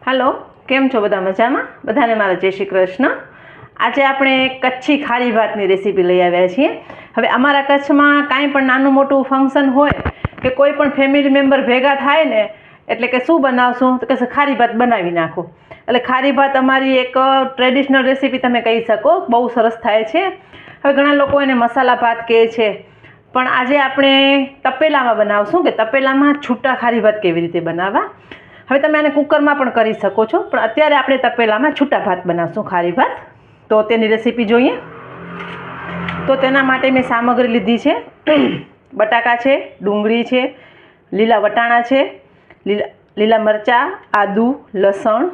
Hello केम छो बधा मजामां? बधाने मारा जय श्री कृष्ण। आज आपणे कच्छी खारी भातनी रेसिपी लई आव्या छीए। हवे अमारा कच्छमां कांई पण नानुं मोटुं फंक्शन होय के कोई पण फेमिली मेम्बर भेगा थाय ने एटले के शुं बनावशुं तो के खारी भात बनावी नाखो। એટલે ખારી ભાત અમારી એક ટ્રેડિશનલ રેસીપી તમે કહી શકો, બહુ સરસ થાય છે। હવે ઘણા લોકો એને મસાલા ભાત કહે છે, પણ આજે આપણે તપેલામાં બનાવશું કે તપેલામાં છૂટા ખારી ભાત કેવી રીતે બનાવવા। હવે તમે આને કુકરમાં પણ કરી શકો છો, પણ અત્યારે આપણે તપેલામાં છૂટા ભાત બનાવશું ખારી ભાત। તો તેની રેસીપી જોઈએ। તો તેના માટે મેં સામગ્રી લીધી છે, બટાકા છે, ડુંગળી છે, લીલા વટાણા છે, લીલા મરચાં, આદુ, લસણ,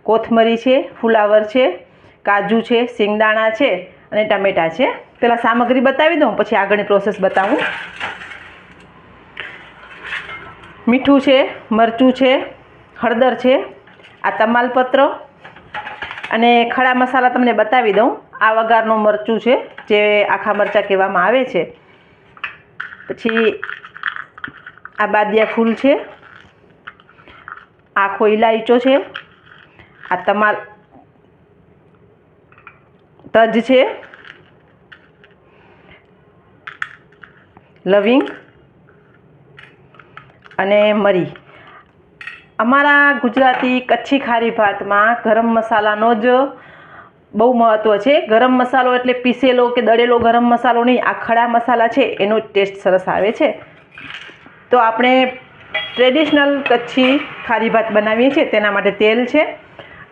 કોથમરી છે, ફુલાવર છે, કાજુ છે, સિંગદાણા છે અને ટમેટા છે। પહેલાં સામગ્રી બતાવી દઉં, પછી આગળની પ્રોસેસ બતાવું। મીઠું છે, મરચું છે, હળદર છે, આ તમાલપત્ર અને ખડા મસાલા તમને બતાવી દઉં। આ વઘારનું મરચું છે, જે આખા મરચાં કહેવામાં આવે છે। પછી આ બાદિયા ફૂલ છે, આખો ઇલાયચો છે, આ તજ છે, લવિંગ અને મરી। અમારા ગુજરાતી કચ્છી ખારી ભાતમાં ગરમ મસાલાનો જ બહુ મહત્ત્વ છે। ગરમ મસાલો એટલે પીસેલો કે દળેલો ગરમ મસાલો નહીં, આ ખડા મસાલા છે એનો ટેસ્ટ સરસ આવે છે। તો આપણે ટ્રેડિશનલ કચ્છી ખારી ભાત બનાવીએ છીએ, તેના માટે તેલ છે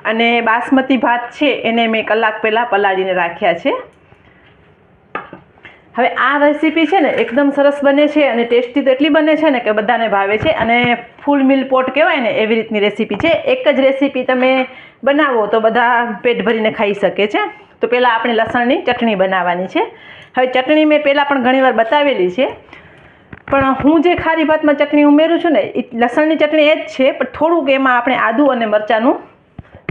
અને બાસમતી ભાત છે એને મેં કલાક પહેલાં પલાળીને રાખ્યા છે। હવે આ રેસીપી છે ને એકદમ સરસ બને છે અને ટેસ્ટી તો એટલી બને છે ને કે બધાને ભાવે છે, અને ફૂલ મિલ પોટ કહેવાય ને એવી રીતની રેસીપી છે। એક જ રેસીપી તમે બનાવો તો બધા પેટ ભરીને ખાઈ શકે છે। તો પહેલાં આપણે લસણની ચટણી બનાવવાની છે। હવે ચટણી મેં પહેલાં પણ ઘણીવાર બતાવેલી છે, પણ હું જે ખારી ભાતમાં ચટણી ઉમેરું છું ને એ લસણની ચટણી એ જ છે, પણ થોડુંક એમાં આપણે આદું અને મરચાંનું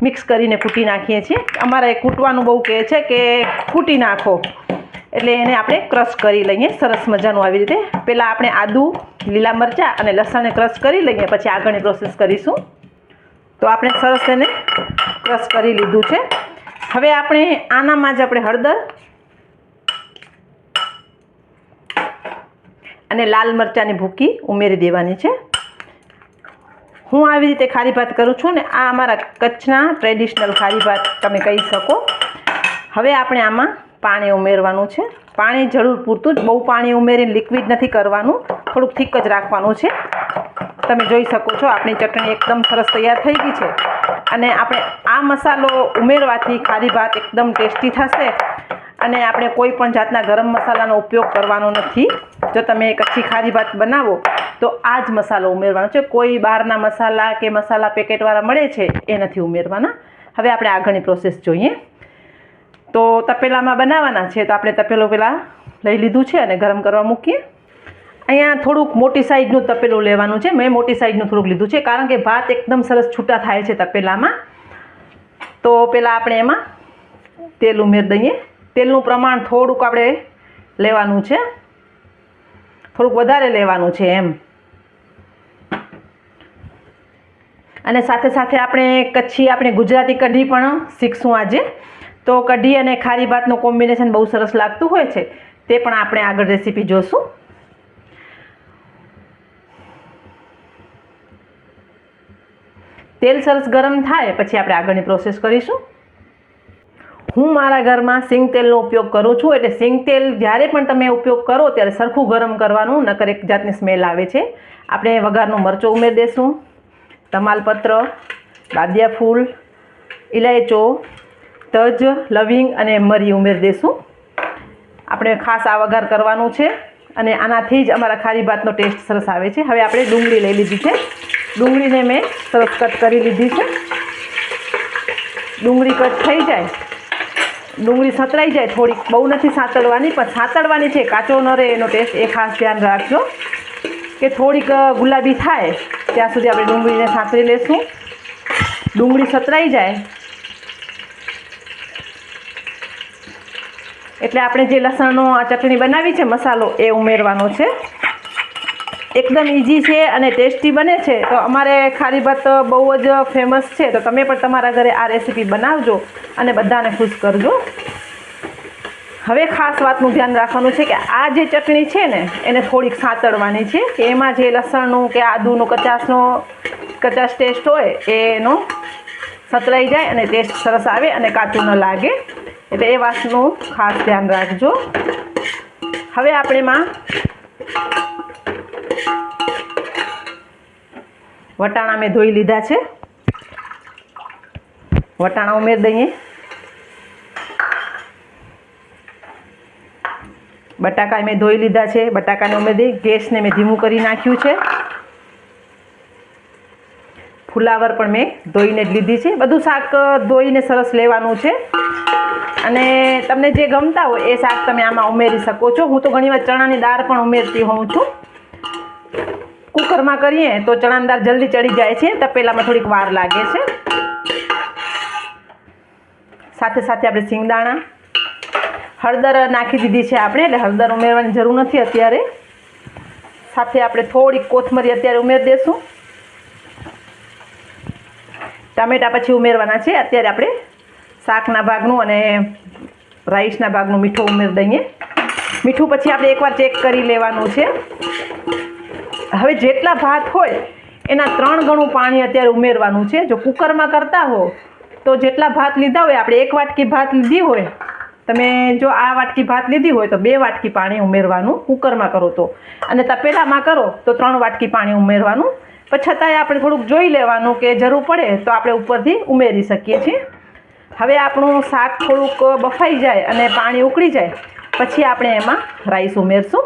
મિક્સ કરીને કૂટી નાખીએ છીએ। અમારે કૂટવાનું બહુ કહે છે કે કૂટી નાખો, એટલે એને આપણે ક્રશ કરી લઈએ સરસ મજાનું આવી રીતે। પહેલાં આપણે આદું, લીલા મરચાં અને લસણને ક્રશ કરી લઈએ, પછી આગળની પ્રોસેસ કરીશું। તો આપણે સરસ એને ક્રશ કરી લીધું છે। હવે આપણે આનામાં જ આપણે હળદર અને લાલ મરચાંની ભૂકી ઉમેરી દેવાની છે। હું આવી રીતે ખારી ભાત કરું છું ને, આ અમારા કચ્છના ટ્રેડિશનલ ખારી ભાત તમે કહી શકો। હવે આપણે આમાં પાણી ઉમેરવાનું છે। પાણી જરૂર પૂરતું જ, બહુ પાણી ઉમેરીને લિક્વિડ નથી કરવાનું, થોડુંક થીક જ રાખવાનું છે। તમે જોઈ શકો છો આપણી ચટણી એકદમ સરસ તૈયાર થઈ ગઈ છે, અને આપણે આ મસાલો ઉમેરવાથી ખારી ભાત એકદમ ટેસ્ટી થશે, અને આપણે કોઈ પણ જાતના ગરમ મસાલાનો ઉપયોગ કરવાનો નથી। જો તમે કચ્છી ખારી ભાત બનાવો તો આ જ મસાલો ઉમેરવાનો છે, કોઈ બહારના મસાલા કે મસાલા પેકેટવાળા મળે છે એ નથી ઉમેરવાના। હવે આપણે આગળની પ્રોસેસ જોઈએ। તો તપેલામાં બનાવવાના છે, તો આપણે તપેલું પહેલાં લઈ લીધું છે અને ગરમ કરવા મૂકીએ। અહીંયા થોડુંક મોટી સાઈઝનું તપેલું લેવાનું છે, મેં મોટી સાઈઝનું થોડુંક લીધું છે, કારણ કે ભાત એકદમ સરસ છૂટા થાય છે તપેલામાં। તો પહેલાં આપણે એમાં તેલ ઉમેરી દઈએ। તેલનું પ્રમાણ થોડુંક આપણે લેવાનું છે, થોડુંક વધારે લેવાનું છે એમ। અને સાથે સાથે આપણે કચ્છી આપણે ગુજરાતી કઢી પણ શીખશું આજે। તો કઢી અને ખારી ભાતનું કોમ્બિનેશન બહુ સરસ લાગતું હોય છે, તે પણ આપણે આગળ રેસીપી જોશું। તેલ સરસ ગરમ થાય પછી આપણે આગળની પ્રોસેસ કરીશું। હું મારા ઘરમાં સિંગ તેલનો ઉપયોગ કરું છું, એટલે સિંગ તેલ જ્યારે પણ તમે ઉપયોગ કરો ત્યારે સરખું ગરમ કરવાનું, નકર એક જાતની સ્મેલ આવે છે। આપણે વઘારનું મરચું ઉમેરી દઈશું, તમાલપત્ર, બાદિયા ફૂલ, ઇલાયચો, તજ, લવિંગ અને મરી ઉમેરી દઈશું। આપણે ખાસ આ વઘાર કરવાનું છે, અને આનાથી જ અમારા ખારી ભાતનો ટેસ્ટ સરસ આવે છે। હવે આપણે ડુંગળી લઈ લીધી છે, ડુંગળીને મેં સરસ કટ કરી લીધી છે। ડુંગળી કટ થઈ જાય, ડુંગળી સતળાઈ જાય થોડીક, બહુ નથી સાંતળવાની, પણ સાંતળવાની છે, કાચો ન રહે એનો ટેસ્ટ, એ ખાસ ધ્યાન રાખજો કે થોડીક ગુલાબી થાય ત્યાં સુધી આપણે ડુંગળીને સાંતળી લેશું। ડુંગળી સતળાઈ જાય એટલે આપણે જે લસણનો આ ચટણી બનાવી છે મસાલો એ ઉમેરવાનો છે। એકદમ ઇઝી છે અને ટેસ્ટી બને છે. તો અમારે ખારી ભાત બહુ જ ફેમસ છે. તો તમે પણ તમારા ઘરે આ રેસીપી બનાવજો અને બધાને ખુશ કરજો. હવે ખાસ વાતનું ધ્યાન રાખવાનું છે કે આ જે ચટણી છે ને એને થોડીક સાંતળવાની છે, કે એમાં જે લસણનું કે આદુનો કચાશ ટેસ્ટ હોય એનો સતરાઈ જાય અને ટેસ્ટ સરસ આવે અને કાચું ન લાગે. એટલે એ વાતનું ખાસ ધ્યાન રાખજો. હવે આપણે એમાં વટાણા મેં ધોઈ લીધા છે. વટાણા ઉમેરી દઈએ. બટાકા મેં ધોઈ લીધા છે. બટાકાને ઉમેરી દઈએ. ગેસને મેં ધીમું કરી નાખ્યું છે. ફુલાવર પણ મેં ધોઈને જ લીધી છે. બધું શાક ધોઈને સરસ લેવાનું છે અને તમને જે ગમતા હોય એ શાક તમે આમાં ઉમેરી શકો છો. હું તો ઘણીવાર ચણાની દાળ પણ ઉમેરતી હોઉં છું. કુકરમાં કરીએ તો ચણાની દાળ જલ્દી ચડી જાય છે, તપેલામાં થોડીક વાર લાગે છે. સાથે સાથે આપણે સિંગદાણા, હળદર નાખી દીધી છે આપણે, એટલે હળદર ઉમેરવાની જરૂર નથી અત્યારે. સાથે આપણે થોડીક કોથમરી અત્યારે ઉમેરી દઈશું. ટામેટા પછી ઉમેરવાના છે. અત્યારે આપણે શાકના ભાગનું અને રાઈસના ભાગનું મીઠું ઉમેરી દઈએ. મીઠું પછી આપણે એકવાર ચેક કરી લેવાનું છે. હવે જેટલા ભાત હોય એના 3 ગણું પાણી અત્યારે ઉમેરવાનું છે. જો કુકરમાં કરતા હો તો જેટલા ભાત લીધા હોય, આપણે 1 વાટકી ભાત લીધી હોય, તમે જો આ વાટકી ભાત લીધી હોય તો 2 વાટકી પાણી ઉમેરવાનું કુકરમાં કરો તો, અને તપેલામાં કરો તો 3 વાટકી પાણી ઉમેરવાનું. પણ છતાંય આપણે થોડુંક જોઈ લેવાનું કે જરૂર પડે તો આપણે ઉપરથી ઉમેરી શકીએ છીએ. હવે આપણું શાક થોડુંક બફાઈ જાય અને પાણી ઉકળી જાય પછી આપણે એમાં રાઈસ ઉમેરશું.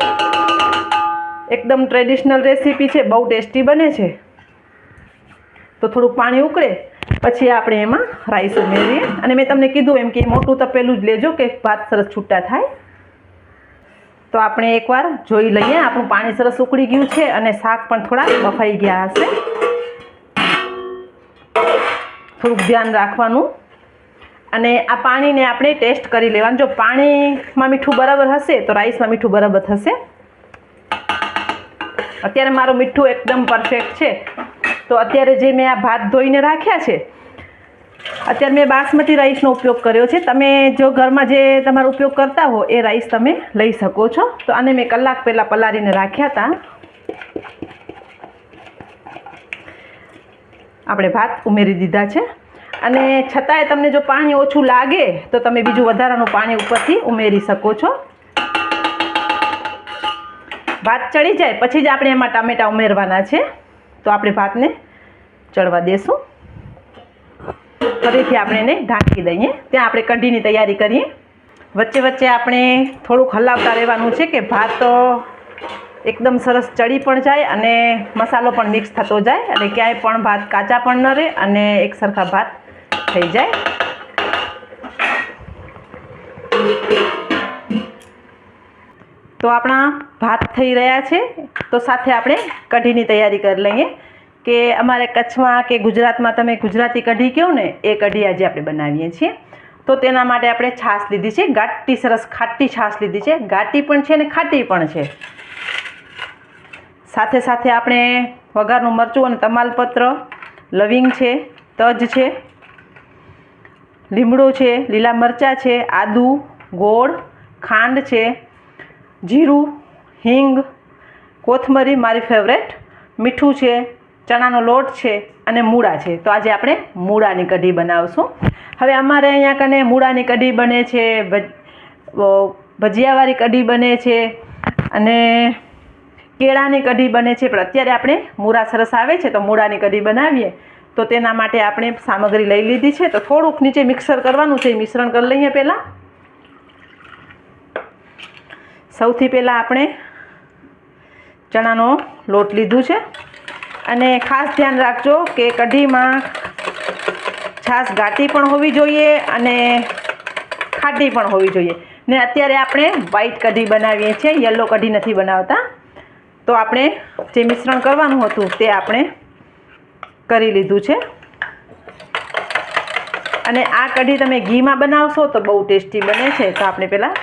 એકદમ ટ્રેડિશનલ રેસીપી છે, બહુ ટેસ્ટી બને છે. તો થોડુંક પાણી ઉકળે પછી આપણે એમાં રાઈસ ઉમેરીએ. અને મેં તમને કીધું એમ કે મોટું તપેલું જ લેજો કે ભાત સરસ છૂટા થાય. તો આપણે એકવાર જોઈ લઈએ. આપણું પાણી સરસ ઉકળી ગયું છે અને શાક પણ થોડા બફાઈ ગયા હશે. થોડુંક ધ્યાન રાખવાનું અને આ પાણીને આપણે ટેસ્ટ કરી લેવાનું. જો પાણીમાં મીઠું બરાબર હશે તો રાઈસમાં મીઠું બરાબર થશે. અત્યારે મારું મીઠું એકદમ પરફેક્ટ છે. તો અત્યારે જે મેં આ ભાત ધોઈને રાખ્યા છે, અત્યારે મેં બાસમતી રાઈસનો ઉપયોગ કર્યો છે. તમે જો ઘરમાં જે તમારો ઉપયોગ કરતા હો એ રાઈસ તમે લઈ શકો છો. તો આને મેં કલાક પહેલાં પલાળીને રાખ્યા હતા. આપણે ભાત ઉમેરી દીધા છે અને છતાંય તમને જો પાણી ઓછું લાગે તો તમે બીજું વધારાનું પાણી ઉપરથી ઉમેરી શકો છો. ભાત ચડી જાય પછી જ આપણે એમાં ટામેટાં ઉમેરવાના છે. તો આપણે ભાતને ચડવા દેશું. ફરીથી આપણે એને ઢાંકી દઈએ. ત્યાં આપણે કઢીની તૈયારી કરીએ. વચ્ચે વચ્ચે આપણે થોડુંક હલાવતા રહેવાનું છે કે ભાત એકદમ સરસ ચડી પણ જાય અને મસાલો પણ મિક્સ થતો જાય અને ક્યાંય પણ ભાત કાચા પણ ન રહે અને એક સરખા ભાત થઈ જાય. તો આપણા ભાત થઈ રહ્યા છે. તો સાથે આપણે કઢીની તૈયારી કરી લઈએ કે અમારે કચ્છમાં કે ગુજરાતમાં તમે ગુજરાતી કઢી કહો ને એ કઢી આજે આપણે બનાવીએ છીએ. તો તેના માટે આપણે છાશ લીધી છે. ઘાટી સરસ ખાટી છાશ લીધી છે. ઘાટી પણ છે અને ખાટી પણ છે. સાથે સાથે આપણે વઘારનું મરચું અને તમાલપત્ર, લવિંગ છે, તજ છે, લીમડો છે, લીલા મરચાં છે, આદુ, ગોળ, ખાંડ છે, જીરું, હિંગ, કોથમરી મારી ફેવરેટ, મીઠું છે, ચણાનો લોટ છે અને મૂળા છે. તો આજે આપણે મૂળાની કઢી બનાવશું. હવે અમારે અહીંયા કને મૂળાની કઢી બને છે, ભજીયાવાળી કઢી બને છે અને કેળાની કઢી બને છે. પણ અત્યારે આપણે મૂળા સરસ આવે છે તો મૂળાની કઢી બનાવીએ. તો તેના માટે આપણે સામગ્રી લઈ લીધી છે. તો થોડુંક નીચે મિક્સર કરવાનું છે. મિશ્રણ કરી લઈએ. પહેલાં સૌથી પહેલાં આપણે ચણાનો લોટ લીધું છે અને ખાસ ધ્યાન રાખજો કે કઢીમાં છાશ ઘાટી પણ હોવી જોઈએ અને ખાટી પણ હોવી જોઈએ. ને અત્યારે આપણે વ્હાઈટ કઢી બનાવીએ છીએ, યલો કઢી નથી બનાવતા. તો આપણે જે મિશ્રણ કરવાનું હતું તે આપણે કરી લીધું છે. અને આ કઢી તમે ઘીમાં બનાવશો તો બહુ ટેસ્ટી બને છે. તો આપણે પહેલાં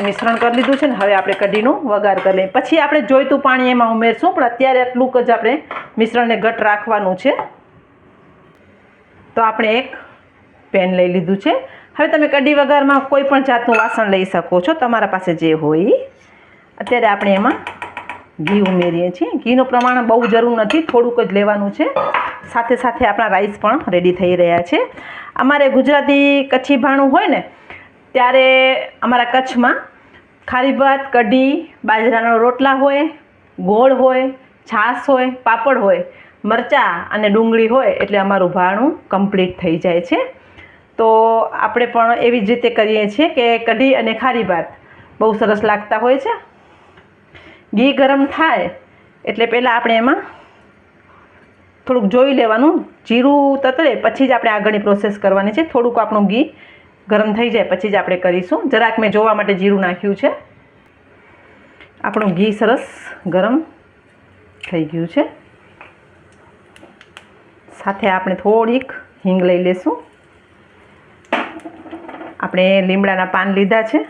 મિશ્રણ કરી લીધું છે ને હવે આપણે કઢીનું વઘાર કરી લઈએ. પછી આપણે જોઈતું પાણી એમાં ઉમેરશું, પણ અત્યારે આટલું જ આપણે મિશ્રણને ઘટ રાખવાનું છે. તો આપણે એક પેન લઈ લીધું છે. હવે તમે કઢી વઘારમાં કોઈ પણ જાતનું વાસણ લઈ શકો છો, તમારા પાસે જે હોય. અત્યારે આપણે એમાં ઘી ઉમેરીએ છીએ. ઘીનું પ્રમાણ બહુ જરૂર નથી, થોડુંક જ લેવાનું છે. સાથે સાથે આપણા રાઈસ પણ રેડી થઈ રહ્યા છે. અમારે ગુજરાતી કચ્છી ભાણું હોય ને ત્યારે અમારા કચ્છમાં ખારી ભાત, કઢી, બાજરાના રોટલા હોય, ગોળ હોય, છાશ હોય, પાપડ હોય, મરચાં અને ડુંગળી હોય એટલે અમારું ભાણું કમ્પ્લીટ થઈ જાય છે. તો આપણે પણ એવી જ રીતે કરીએ છીએ કે કઢી અને ખારી ભાત બહુ સરસ લાગતા હોય છે. ઘી ગરમ થાય એટલે પહેલાં આપણે એમાં થોડુંક જોઈ લેવાનું, જીરું તતડે પછી જ આપણે આગળની પ્રોસેસ કરવાની છે. થોડુંક આપણું ઘી ગરમ થઈ જાય પછી જ આપણે કરીશું. જરાક મેં જોવા માટે જીરું નાખ્યું છે. આપણું ઘી સરસ ગરમ થઈ ગયું છે. સાથે આપણે થોડીક હિંગ લઈ લેશું. આપણે લીમડાના પાન લીધા છે,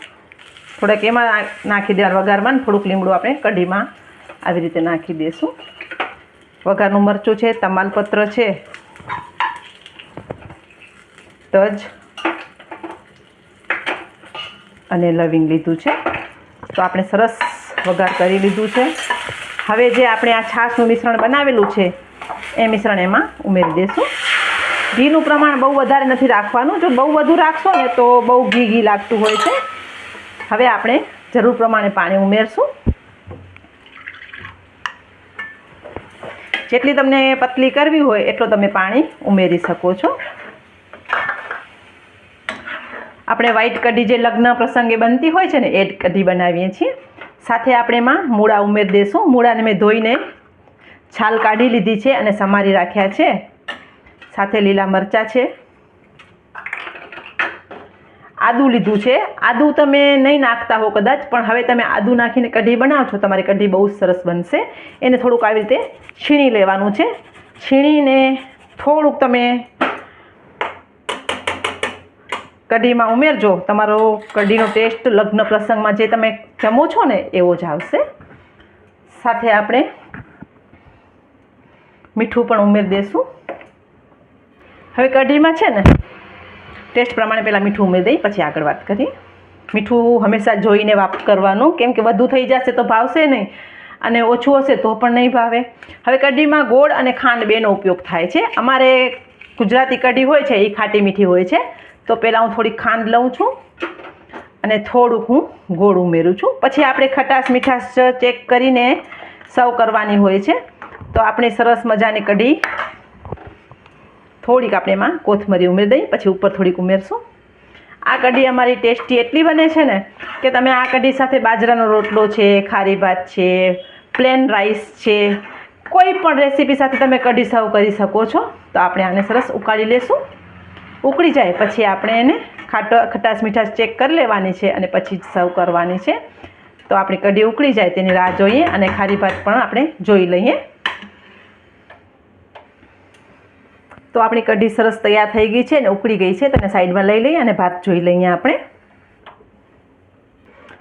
થોડાક એમાં નાખી દેવાનું વઘારમાં, થોડુંક લીમડું આપણે કઢીમાં આવી રીતે નાખી દઈશું. વઘારનું મરચું છે, તમાલપત્ર છે, તજ અને લવિંગ લીધું છે. તો આપણે સરસ વઘાર કરી લીધું છે. હવે જે આપણે આ છાશનું મિશ્રણ બનાવેલું છે એ મિશ્રણ એમાં ઉમેરી દઈશું. ઘીનું પ્રમાણ બહુ વધારે નથી રાખવાનું, જો બહુ વધુ રાખશો ને તો બહુ ઘી લાગતું હોય છે. હવે આપણે જરૂર પ્રમાણે પાણી ઉમેરશું. જેટલી તમને પતલી કરવી હોય એટલો તમે પાણી ઉમેરી શકો છો. આપણે વ્હાઈટ કઢી જે લગ્ન પ્રસંગે બનતી હોય છે ને એ જ કઢી બનાવીએ છીએ. સાથે આપણે એમાં મૂળા ઉમેરી દઈશું. મૂળાને મેં ધોઈને છાલ કાઢી લીધી છે અને સમારી રાખ્યા છે. સાથે લીલા મરચાં છે, આદું લીધું છે. આદું તમે નહીં નાખતા હો કદાચ, પણ હવે તમે આદું નાખીને કઢી બનાવો છો, તમારી કઢી બહુ સરસ બનશે. એને થોડુંક આવી રીતે છીણી લેવાનું છે. છીણીને થોડુંક તમે કઢીમાં ઉમેરજો. તમારો કઢીનો ટેસ્ટ લગ્ન પ્રસંગમાં જે તમે જમો છો ને એવો જ આવશે. સાથે આપણે મીઠું પણ ઉમેરી દઈશું. હવે કઢીમાં છે ને ટેસ્ટ પ્રમાણે પહેલાં મીઠું ઉમેરી દઈ પછી આગળ વાત કરીએ. મીઠું હંમેશા જોઈને કરવાનું, કેમ કે વધુ થઈ જશે તો ભાવશે નહીં અને ઓછું હશે તો પણ નહીં ભાવે. હવે કઢીમાં ગોળ અને ખાંડ બેનો ઉપયોગ થાય છે. અમારે ગુજરાતી કઢી હોય છે એ ખાટી મીઠી હોય છે. તો પહેલાં હું થોડી ખાંડ લઉં છું અને થોડુંક હું ગોળ ઉમેરું છું. પછી આપણે ખટાશ મીઠાશ ચેક કરીને સર્વ કરવાની હોય છે. તો આપણે સરસ મજાની કઢી થોડીક આપણે એમાં કોથમરી ઉમેરી દઈએ, પછી ઉપર થોડીક ઉમેરશું. આ કઢી અમારી ટેસ્ટી એટલી બને છે ને કે તમે આ કઢી સાથે બાજરાનો રોટલો છે, ખારી ભાત છે, પ્લેન રાઈસ છે, કોઈ પણ રેસીપી સાથે તમે કઢી સર્વ કરી શકો છો. તો આપણે આને સરસ ઉકાળી લેશું. ઉકળી જાય પછી આપણે એને ખટાશ મીઠાશ ચેક કરી લેવાની છે અને પછી જ સર્વ કરવાની છે. તો આપણી કઢી ઉકળી જાય તેની રાહ જોઈએ અને ખારી ભાત પણ આપણે જોઈ લઈએ. તો આપણી કઢી સરસ તૈયાર થઈ ગઈ છે અને ઉકળી ગઈ છે. તેને સાઈડમાં લઈ લઈએ અને ભાત જોઈ લઈએ આપણે.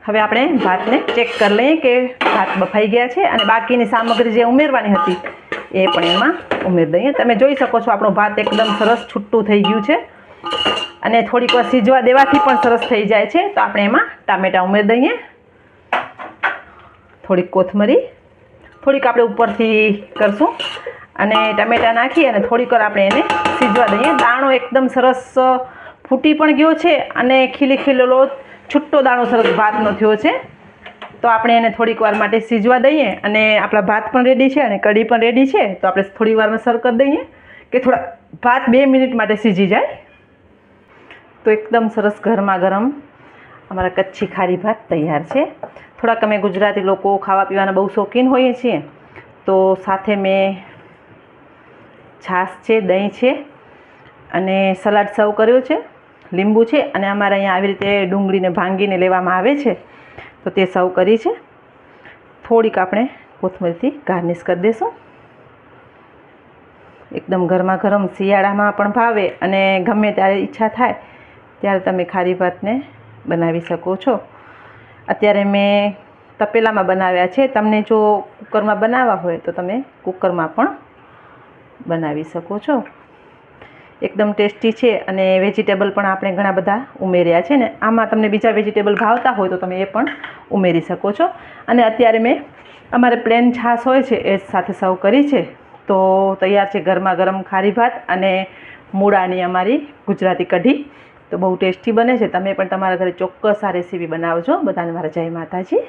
હવે આપણે ભાતને ચેક કરી લઈએ કે ભાત બફાઈ ગયા છે અને બાકીની સામગ્રી જે ઉમેરવાની હતી એ પણ એમાં ઉમેરી દઈએ. તમે જોઈ શકો છો આપણો ભાત એકદમ સરસ છૂટું થઈ ગયું છે અને થોડીક વાર સિજવા દેવાથી પણ સરસ થઈ જાય છે. તો આપણે એમાં ટામેટાં ઉમેરી દઈએ, થોડીક કોથમરી, થોડીક આપણે ઉપરથી કરશું અને ટામેટાં નાખી અને થોડીક વાર આપણે એને સિજવા દઈએ. દાણો એકદમ સરસ ફૂટી પણ ગયો છે અને ખીલેલો છૂટો દાણો સરસ ભાતનો થયો છે. તો આપણે એને થોડીક વાર માટે સિજવા દઈએ અને આપણા ભાત પણ રેડી છે અને કઢી પણ રેડી છે. તો આપણે થોડી વારમાં સર્વ કરી દઈએ કે થોડા ભાત 2 મિનિટ માટે સિજી જાય. તો એકદમ સરસ ગરમા ગરમ અમારા કચ્છી ખારી ભાત તૈયાર છે. થોડાક અમે ગુજરાતી લોકો ખાવા પીવાના બહુ શોખીન હોઈએ છીએ. તો સાથે મેં છાશ છે, દહીં છે અને સલાડ સર્વ કર્યો છે, લીંબુ છે અને અમારે અહીંયા આવી રીતે ડુંગળીને ભાંગીને લેવામાં આવે છે તો તે સર્વ કરી છે. થોડીક આપણે કોથમરીથી ગાર્નિશ કરી દઈશું. એકદમ ગરમા ગરમ શિયાળામાં પણ ભાવે અને ગમે ત્યારે ઈચ્છા થાય ત્યારે તમે ખારી ભાતને બનાવી શકો છો. અત્યારે મેં તપેલામાં બનાવ્યા છે. તમને જો કુકરમાં બનાવવા હોય તો તમે કુકરમાં પણ બનાવી શકો છો. એકદમ ટેસ્ટી છે અને વેજીટેબલ પણ આપણે ઘણા બધા ઉમેર્યા છે ને આમાં તમને બીજા વેજીટેબલ ભાવતા હોય તો તમે એ પણ ઉમેરી શકો છો. અને અત્યારે મેં અમારે પ્લેન છાશ હોય છે એ સાથે સર્વ કરી છે. તો તૈયાર છે ગરમા ગરમ ખારી ભાત અને મૂળાની અમારી ગુજરાતી કઢી. તો બહુ ટેસ્ટી બને છે. તમે પણ તમારા ઘરે ચોક્કસ આ રેસીપી બનાવજો. બધાને મારા જય માતાજી.